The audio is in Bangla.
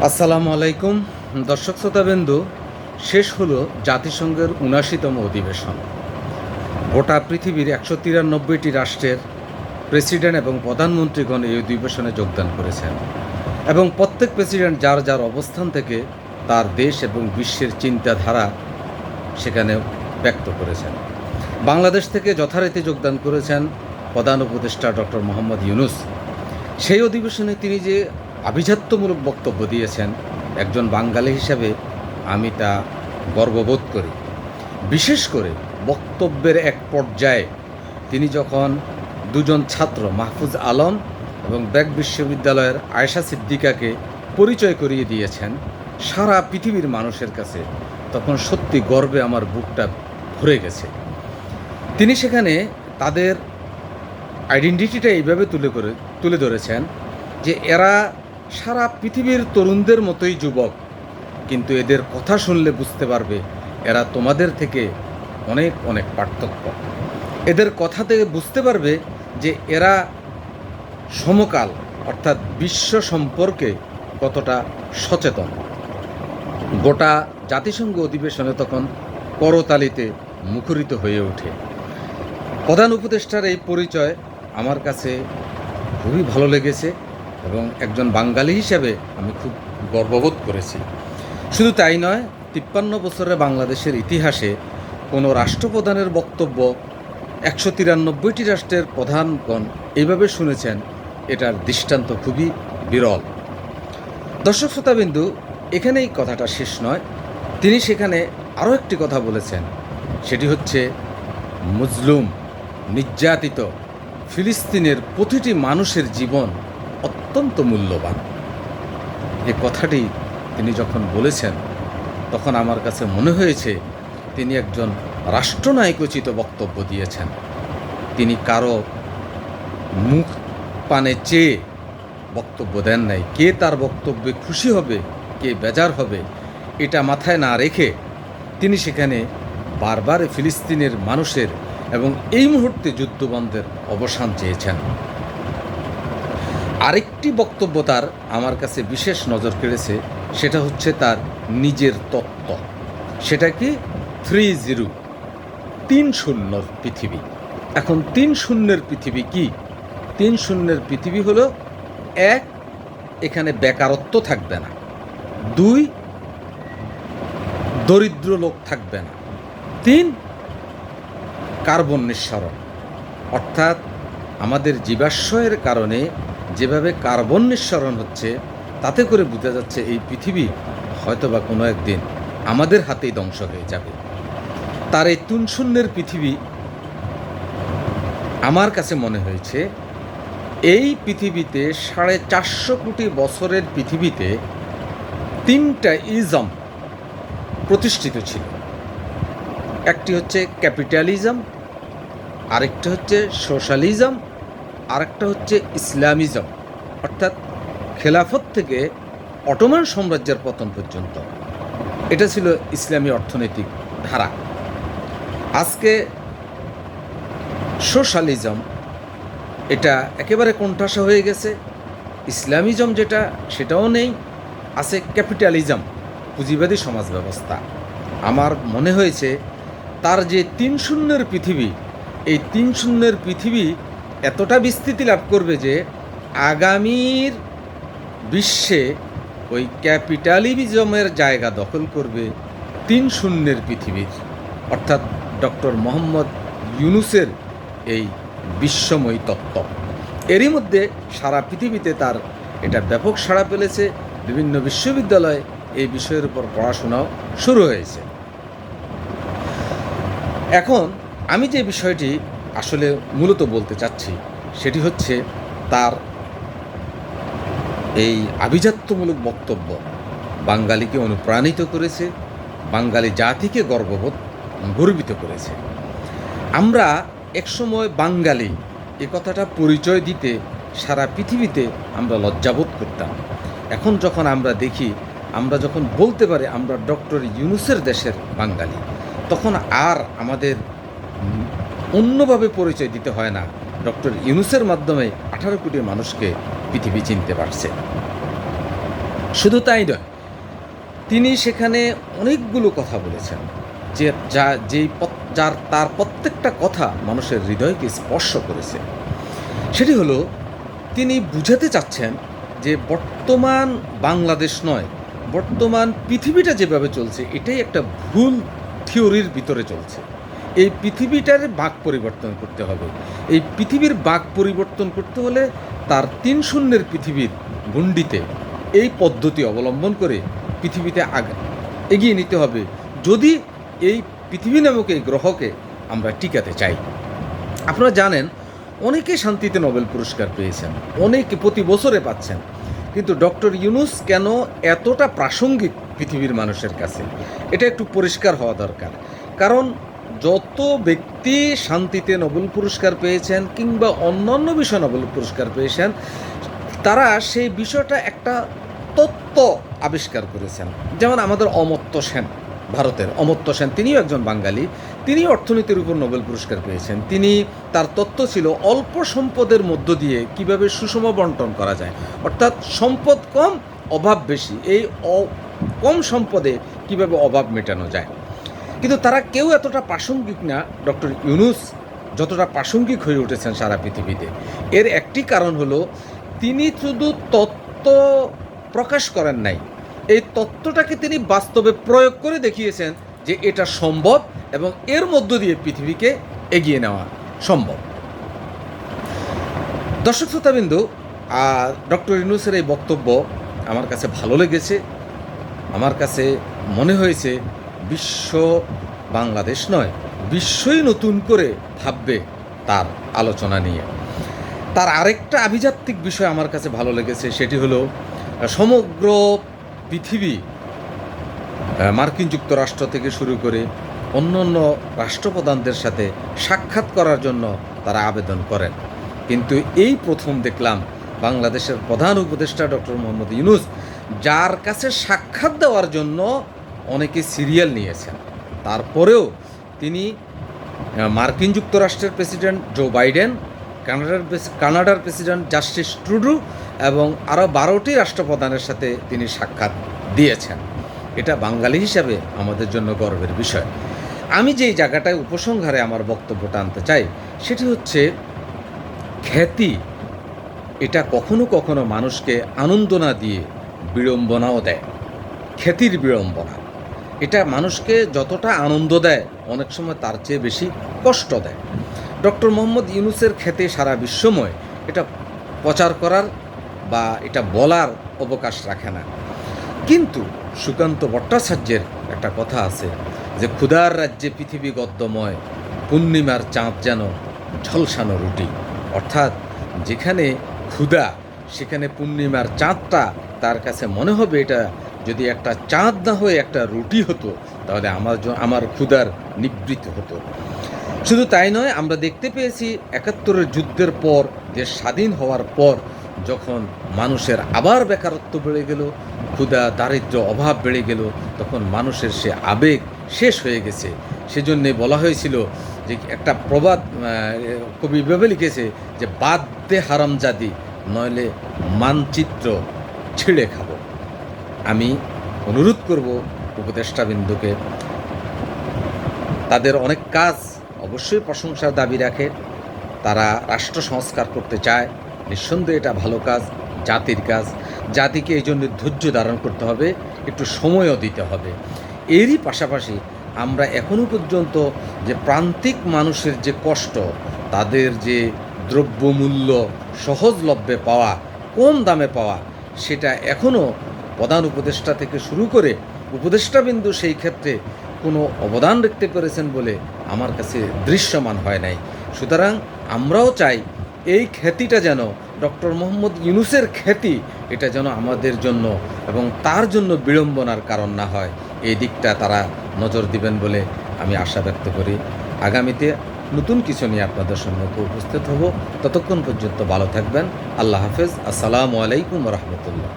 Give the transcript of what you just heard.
আসসালামু আলাইকুম দর্শক শ্রোতাবিন্দু। শেষ হলো জাতিসংঘের ৭৯তম অধিবেশন। গোটা পৃথিবীর ১৯৩টি রাষ্ট্রের প্রেসিডেন্ট এবং প্রধানমন্ত্রীগণ এই অধিবেশনে যোগদান করেছেন এবং প্রত্যেক প্রেসিডেন্ট যার যার অবস্থান থেকে তার দেশ এবং বিশ্বের চিন্তাধারা সেখানে ব্যক্ত করেছেন। বাংলাদেশ থেকে যথারীতি যোগদান করেছেন প্রধান উপদেষ্টা ডক্টর মোহাম্মদ ইউনূস। সেই অধিবেশনে তিনি যে আভিজাত্যমূলক বক্তব্য দিয়েছেন, একজন বাঙালি হিসাবে আমি তা গর্ববোধ করি। বিশেষ করে বক্তব্যের এক পর্যায়ে তিনি যখন দুজন ছাত্র মাহফুজ আলম এবং ব্র্যাক বিশ্ববিদ্যালয়ের আয়েশা সিদ্দিকাকে পরিচয় করিয়ে দিয়েছেন সারা পৃথিবীর মানুষের কাছে, তখন সত্যি গর্বে আমার বুকটা ভরে গেছে। তিনি সেখানে তাদের আইডেন্টিটিটা এইভাবে তুলে ধরেছেন যে এরা সারা পৃথিবীর তরুণদের মতোই যুবক, কিন্তু এদের কথা শুনলে বুঝতে পারবে এরা তোমাদের থেকে অনেক অনেক পার্থক্য। এদের কথা থেকে বুঝতে পারবে যে এরা সমকাল অর্থাৎ বিশ্ব সম্পর্কে কতটা সচেতন। গোটা জাতিসংঘ অধিবেশনে তখন করতালিতে মুখরিত হয়ে ওঠে। প্রধান উপদেষ্টার এই পরিচয় আমার কাছে খুবই ভালো লেগেছে এবং একজন বাঙালি হিসেবে আমি খুব গর্ববোধ করেছি। শুধু তাই নয়, ৫৩ বছরের বাংলাদেশের ইতিহাসে কোনো রাষ্ট্রপ্রধানের বক্তব্য ১৯৩টি রাষ্ট্রের প্রধানগণ এইভাবে শুনেছেন, এটার দৃষ্টান্ত খুবই বিরল। দর্শক শ্রোতাবিন্দু, এখানেই কথাটা শেষ নয়। তিনি সেখানে আরও একটি কথা বলেছেন, সেটি হচ্ছে মজলুম নির্যাতিত ফিলিস্তিনের প্রতিটি মানুষের জীবন অত্যন্ত মূল্যবান। এ কথাটি তিনি যখন বলেছেন তখন আমার কাছে মনে হয়েছে তিনি একজন রাষ্ট্রনায়কোচিত বক্তব্য দিয়েছেন। তিনি কারো মুখ পানে চেয়ে বক্তব্য দেন নাই। কে তার বক্তব্যে খুশি হবে, কে বেজার হবে, এটা মাথায় না রেখে তিনি সেখানে বারবার ফিলিস্তিনের মানুষের এবং এই মুহূর্তে যুদ্ধবন্ধের অবসান চেয়েছেন। আরেকটি বক্তব্য তার আমার কাছে বিশেষ নজর কেড়েছে, সেটা হচ্ছে তার নিজের তত্ত্ব। সেটা কি ৩-০ ৩-০ পৃথিবী। এখন ৩-০ পৃথিবী কি? ৩-০ পৃথিবী হলো ১, এখানে বেকারত্ব থাকবে না। ২, দরিদ্র লোক থাকবে না। ৩, কার্বন নিঃসরণ, অর্থাৎ আমাদের জীবাশ্মের কারণে যেভাবে কার্বন নিঃসরণ হচ্ছে তাতে করে বোঝা যাচ্ছে এই পৃথিবী হয়তোবা কোনো একদিন আমাদের হাতেই ধ্বংস হয়ে যাবে। তার এই ৩-০ পৃথিবী আমার কাছে মনে হয়েছে এই পৃথিবীতে ৪৫০ কোটি বছরের পৃথিবীতে ৩টা ইজম প্রতিষ্ঠিত ছিল। একটি হচ্ছে ক্যাপিটালিজম, আরেকটা হচ্ছে সোশ্যালিজম, আরেকটা হচ্ছে ইসলামিজম, অর্থাৎ খেলাফত থেকে অটোমান সাম্রাজ্যের পতন পর্যন্ত এটা ছিল ইসলামী অর্থনৈতিক ধারা। আজকে সোশ্যালিজম এটা একেবারে কোণঠাসা হয়ে গেছে। ইসলামিজম যেটা সেটাও নেই, আছে ক্যাপিটালিজম, পুঁজিবাদী সমাজ ব্যবস্থা। আমার মনে হয়েছে তার যে ৩-০ পৃথিবী, এই ৩-০ পৃথিবী এতটা বিস্তৃতি লাভ করবে যে আগামীর বিশ্বে ওই ক্যাপিটালিজমের জায়গা দখল করবে ৩-০ পৃথিবীর, অর্থাৎ ডক্টর মোহাম্মদ ইউনূসের এই বিশ্বময় তত্ত্ব। এরই মধ্যে সারা পৃথিবীতে তার এটা ব্যাপক সাড়া ফেলেছে। বিভিন্ন বিশ্ববিদ্যালয়ে এই বিষয়ের উপর পড়াশোনাও শুরু হয়েছে। এখন আমি যে বিষয়টি আসলে মূলত বলতে চাচ্ছি সেটি হচ্ছে তার এই আভিজাত্যমূলক বক্তব্য বাঙালিকে অনুপ্রাণিত করেছে, বাঙালি জাতিকে গর্বিত করেছে। আমরা একসময় বাঙালি এ কথাটা পরিচয় দিতে সারা পৃথিবীতে আমরা লজ্জাবোধ করতাম। এখন যখন আমরা দেখি, আমরা যখন বলতে পারি আমরা ডক্টর ইউনূসের দেশের বাঙালি, তখন আর আমাদের অন্যভাবে পরিচয় দিতে হয় না। ডক্টর ইউনূসের মাধ্যমে 18 কোটি মানুষকে পৃথিবী চিনতে পারছে। শুধু তাই নয়, তিনি সেখানে অনেকগুলো কথা বলেছেন যে তার প্রত্যেকটা কথা মানুষের হৃদয়কে স্পর্শ করেছে। সেটি হলো, তিনি বুঝাতে চাচ্ছেন যে বর্তমান বাংলাদেশ নয়, বর্তমান পৃথিবীটা যেভাবে চলছে এটাই একটা ভুল থিওরির ভিতরে চলছে। এই পৃথিবীটার বাঁক পরিবর্তন করতে হবে। এই পৃথিবীর বাঁক পরিবর্তন করতে হলে তার 3 শূন্যের পৃথিবীর গণ্ডিতে এই পদ্ধতি অবলম্বন করে পৃথিবীতে এগিয়ে নিতে হবে, যদি এই পৃথিবী নামক এই গ্রহকে আমরা টিকাতে চাই। আপনারা জানেন, অনেকে শান্তিতে নোবেল পুরস্কার পেয়েছেন, অনেকে প্রতি বছরে পাচ্ছেন, কিন্তু ডক্টর ইউনূস কেন এতটা প্রাসঙ্গিক পৃথিবীর মানুষের কাছে, এটা একটু পরিষ্কার হওয়া দরকার। কারণ যত ব্যক্তি শান্তিতে নোবেল পুরস্কার পেয়েছেন কিংবা অন্যান্য বিষয়ে নোবেল পুরস্কার পেয়েছেন, তারা সেই বিষয়টা একটা তত্ত্ব আবিষ্কার করেছেন। যেমন আমাদের অমর্ত্য সেন, ভারতের অমর্ত্য সেন, তিনিও একজন বাঙালি, তিনি অর্থনীতির উপর নোবেল পুরস্কার পেয়েছেন। তার তত্ত্ব ছিল অল্প সম্পদের মধ্য দিয়ে কিভাবে সুষম বন্টন করা যায়, অর্থাৎ সম্পদ কম অভাব বেশি, এই কম সম্পদে কিভাবে অভাব মেটানো যায়। কিন্তু তারা কেউ এতটা প্রাসঙ্গিক না ডক্টর ইউনূস যতটা প্রাসঙ্গিক হয়ে উঠেছেন সারা পৃথিবীতে। এর একটি কারণ হলো, তিনি শুধু তত্ত্ব প্রকাশ করেন নাই, এই তত্ত্বটাকে তিনি বাস্তবে প্রয়োগ করে দেখিয়েছেন যে এটা সম্ভব এবং এর মধ্য দিয়ে পৃথিবীকে এগিয়ে নেওয়া সম্ভব। দর্শক শ্রোতাবিন্দু, ডক্টর ইউনূসের এই বক্তব্য আমার কাছে ভালো লেগেছে। আমার কাছে মনে হয়েছে বিশ্ব বাংলাদেশ নয়, বিশ্বই নতুন করে ভাববে তার আলোচনা নিয়ে। তার আরেকটা আভিজাত্যিক বিষয় আমার কাছে ভালো লেগেছে, সেটি হলো সমগ্র পৃথিবী, মার্কিন যুক্তরাষ্ট্র থেকে শুরু করে অন্যান্য রাষ্ট্রপ্রধানদের সাথে সাক্ষাৎ করার জন্য তারা আবেদন করেন, কিন্তু এই প্রথম দেখলাম বাংলাদেশের প্রধান উপদেষ্টা ডক্টর মোহাম্মদ ইউনূস, যার কাছে সাক্ষাৎ দেওয়ার জন্য অনেকে সিরিয়াল নিয়েছেন, তারপরেও তিনি মার্কিন যুক্তরাষ্ট্রের প্রেসিডেন্ট জো বাইডেন, কানাডার প্রেসিডেন্ট জাস্টিস ট্রুডো এবং আরও 12টি রাষ্ট্রপ্রধানের সাথে তিনি সাক্ষাৎ দিয়েছেন। এটা বাঙালি হিসাবে আমাদের জন্য গর্বের বিষয়। আমি যেই জায়গাটায় উপসংহারে আমার বক্তব্যটা আনতে চাই, সেটি হচ্ছে খ্যাতি। এটা কখনো কখনো মানুষকে আনন্দ না দিয়ে বিড়ম্বনাও দেয়। খ্যাতির বিড়ম্বনা এটা মানুষকে যতটা আনন্দ দেয়, অনেক সময় তার চেয়ে বেশি কষ্ট দেয়। ডক্টর মোহাম্মদ ইউনূসের খ্যাতি সারা বিশ্বময়, এটা প্রচার করার বা এটা বলার অবকাশ রাখে না। কিন্তু সুকান্ত ভট্টাচার্যের একটা কথা আছে যে, ক্ষুধার রাজ্যে পৃথিবী গদ্যময়, পূর্ণিমার চাঁদ যেন ঝলসানো রুটি। অর্থাৎ যেখানে ক্ষুধা, সেখানে পূর্ণিমার চাঁদটা তার কাছে মনে হবে এটা যদি একটা চাঁদ না হয়ে একটা রুটি হতো, তাহলে আমার ক্ষুধার নিবৃত্ত হতো। শুধু তাই নয়, আমরা দেখতে পেয়েছি ৭১-এর যুদ্ধের পর, দেশ স্বাধীন হওয়ার পর, যখন মানুষের আবার বেকারত্ব বেড়ে গেল, ক্ষুধা, দারিদ্র্য, অভাব বেড়ে গেল, তখন মানুষের সে আবেগ শেষ হয়ে গেছে। সেজন্যে বলা হয়েছিল যে, একটা প্রবাদ কবি ভেবে লিখেছে যে, বাদ দে হারামজাদি, নইলে মানচিত্র ছিঁড়ে খাব। আমি অনুরোধ করব উপদেষ্টাবৃন্দকে, তাদের অনেক কাজ অবশ্যই প্রশংসার দাবি রাখে, তারা রাষ্ট্র সংস্কার করতে চায়, নিঃসন্দেহে এটা ভালো কাজ, জাতির কাজ। জাতিকে এই জন্য ধৈর্য ধারণ করতে হবে, একটু সময়ও দিতে হবে। এরই পাশাপাশি আমরা এখনও পর্যন্ত যে প্রান্তিক মানুষের যে কষ্ট, তাদের যে দ্রব্যমূল্য সহজলভ্যে পাওয়া, কম দামে পাওয়া, সেটা এখনও প্রধান উপদেষ্টা থেকে শুরু করে উপদেষ্টাবিন্দু সেই ক্ষেত্রে কোনো অবদান রাখতে পেরেছেন বলে আমার কাছে দৃশ্যমান হয় নাই। সুতরাং আমরাও চাই এই খ্যাতিটা যেন, ডক্টর মোহাম্মদ ইউনূসের খ্যাতি, এটা যেন আমাদের জন্য এবং তার জন্য বিড়ম্বনার কারণ না হয়, এই দিকটা তারা নজর দিবেন বলে আমি আশা ব্যক্ত করি। আগামীতে নতুন কিছু নিয়ে আপনাদের সম্মুখে উপস্থিত হব। ততক্ষণ পর্যন্ত ভালো থাকবেন। আল্লাহ হাফেজ। আসসালামু আলাইকুম রহমতুল্লাহ।